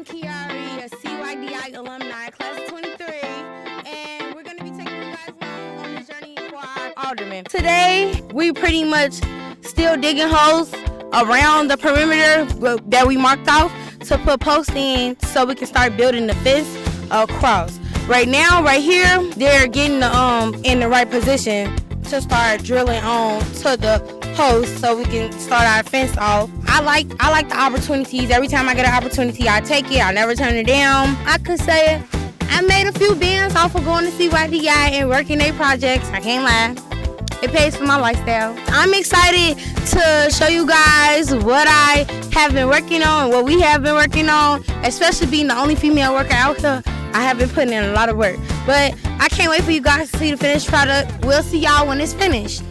I'm Kiara, a CYDI alumni, class of 23, and we're going to be taking you guys along on this journey for our alderman. Today, we pretty much still digging holes around the perimeter that we marked off to put posts in so we can start building the fence across. Right now, right here, they're getting in the right position to start drilling on to the post so we can start our fence off. I like the opportunities. Every time I get an opportunity, I take it. I never turn it down. I could say I made a few bands off of going to CYDI and working their projects. I can't lie. It pays for my lifestyle. I'm excited to show you guys what I have been working on, what we have been working on, especially being the only female worker out here. I have been putting in a lot of work. But I can't wait for you guys to see the finished product. We'll see y'all when it's finished.